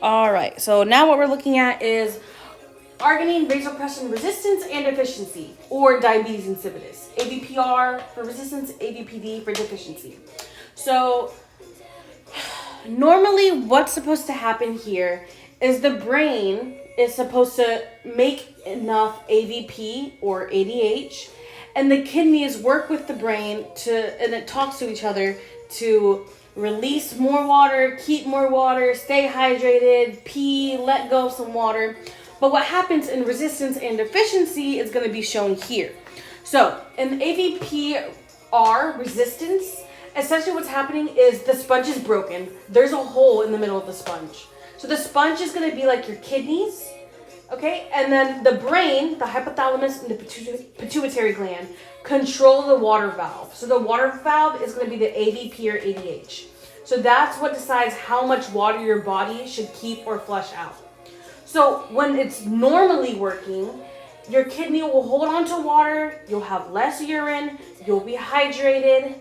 All right, so now what we're looking at is arginine vasopressin resistance and deficiency, or diabetes insipidus. AVP-R for resistance, AVP-D for deficiency. So normally what's supposed to happen here is the brain is supposed to make enough AVP or ADH, and the kidneys work with the brain and it talks to each other to release more water, keep more water, stay hydrated, pee, let go of some water. But what happens in resistance and deficiency is going to be shown here. So in AVP-R resistance, essentially what's happening is the sponge is broken. There's a hole in the middle of the sponge. So the sponge is going to be like your kidneys, okay? And then the brain, the hypothalamus and the pituitary gland control the water valve. So the water valve is going to be the AVP or ADH. So that's what decides how much water your body should keep or flush out. So when it's normally working, your kidney will hold on to water, you'll have less urine, you'll be hydrated.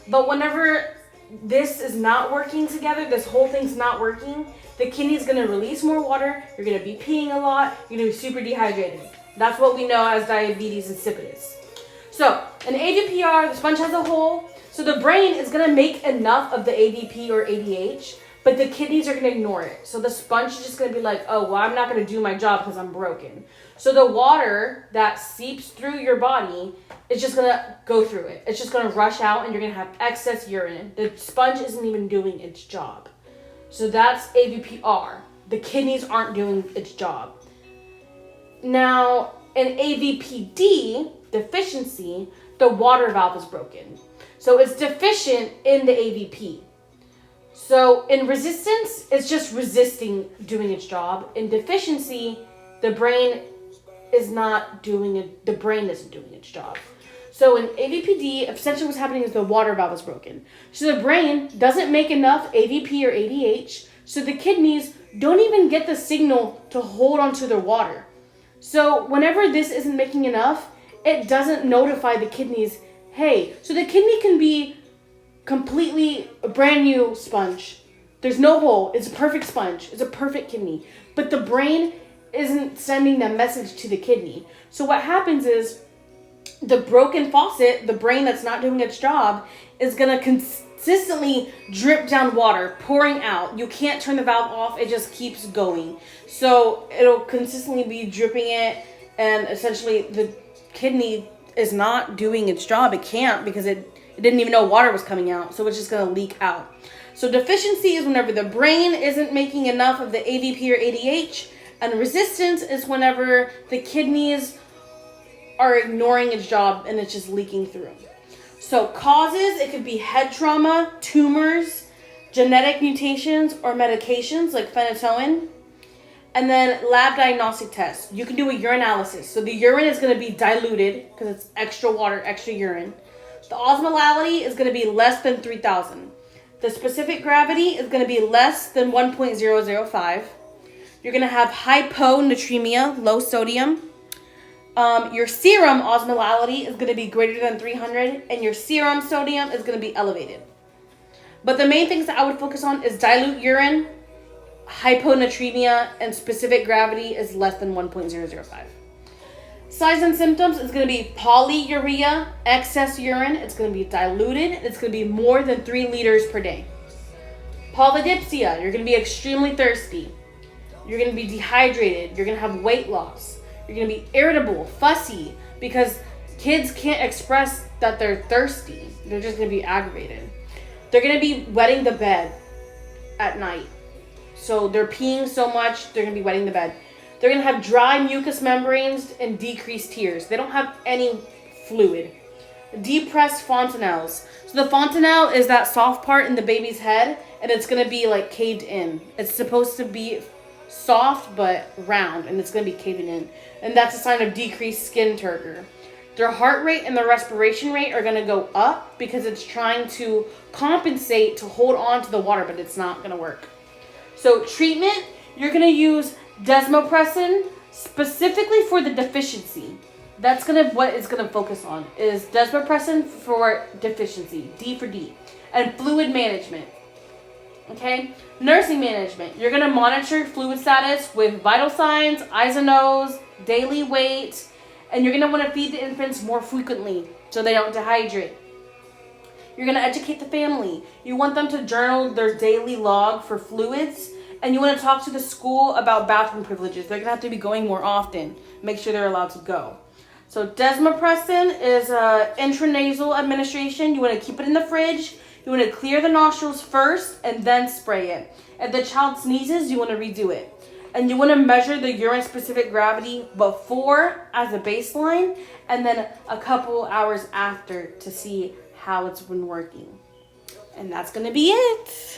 But whenever this is not working together, this whole thing's not working, the kidney's going to release more water, you're going to be peeing a lot, you're going to be super dehydrated. That's what we know as diabetes insipidus. So in AVP-R, the sponge has a hole, so the brain is going to make enough of the AVP or ADH, but the kidneys are going to ignore it. So the sponge is just going to be like, oh, well, I'm not going to do my job because I'm broken. So the water that seeps through your body is just going to go through it. It's just going to rush out and you're going to have excess urine. The sponge isn't even doing its job. So that's AVP-R. The kidneys aren't doing its job. Now, in AVP-D deficiency, the water valve is broken. So it's deficient in the AVP. So in resistance, it's just resisting doing its job. In deficiency, the brain is not doing it. The brain isn't doing its job. So in AVP-D, essentially what's happening is the water valve is broken. So the brain doesn't make enough AVP or ADH, so the kidneys don't even get the signal to hold onto their water. So whenever this isn't making enough, it doesn't notify the kidneys, hey, so the kidney can be completely a brand new sponge. There's no hole. It's a perfect sponge. It's a perfect kidney. But the brain isn't sending that message to the kidney. So what happens is the broken faucet, the brain that's not doing its job, is going to consistently drip down water, pouring out. You can't turn the valve off. It just keeps going. So it'll consistently be dripping it, and essentially the kidney is not doing its job. It can't because it didn't even know water was coming out. So it's just going to leak out. So deficiency is whenever the brain isn't making enough of the AVP or ADH, and resistance is whenever the kidneys are ignoring its job and it's just leaking through. So causes, it could be head trauma, tumors, genetic mutations, or medications like phenytoin. And then lab diagnostic tests. You can do a urinalysis. So the urine is going to be diluted because it's extra water, extra urine. The osmolality is going to be less than 3,000. The specific gravity is going to be less than 1.005. You're going to have hyponatremia, low sodium. Your serum osmolality is going to be greater than 300, and your serum sodium is going to be elevated. But the main things that I would focus on is dilute urine, hyponatremia, and specific gravity is less than 1.005. Signs and symptoms is going to be polyuria, excess urine. It's going to be diluted. It's going to be more than 3 liters per day. Polydipsia, you're going to be extremely thirsty. You're going to be dehydrated. You're going to have weight loss. You're going to be irritable, fussy, because kids can't express that they're thirsty. They're just going to be aggravated. They're going to be wetting the bed at night. So they're peeing so much, they're going to be wetting the bed. They're going to have dry mucous membranes and decreased tears. They don't have any fluid. Depressed fontanelles. So the fontanelle is that soft part in the baby's head, and it's going to be like caved in. It's supposed to be soft but round, and it's going to be caving in. And that's a sign of decreased skin turgor. Their heart rate and their respiration rate are going to go up because it's trying to compensate to hold on to the water, but it's not going to work. So treatment, you're going to use desmopressin specifically for the deficiency. That's what it's going to focus on is desmopressin for deficiency, D for D, and fluid management. Okay, nursing management. You're going to monitor fluid status with vital signs, eyes and nose, daily weight, and you're going to want to feed the infants more frequently so they don't dehydrate. You're going to educate the family. You want them to journal their daily log for fluids, and you want to talk to the school about bathroom privileges. They're going to have to be going more often. Make sure they're allowed to go. So desmopressin is intranasal administration. You want to keep it in the fridge. You want to clear the nostrils first and then spray it. If the child sneezes, you want to redo it. And you want to measure the urine-specific gravity before as a baseline and then a couple hours after to see how it's been working. And that's going to be it.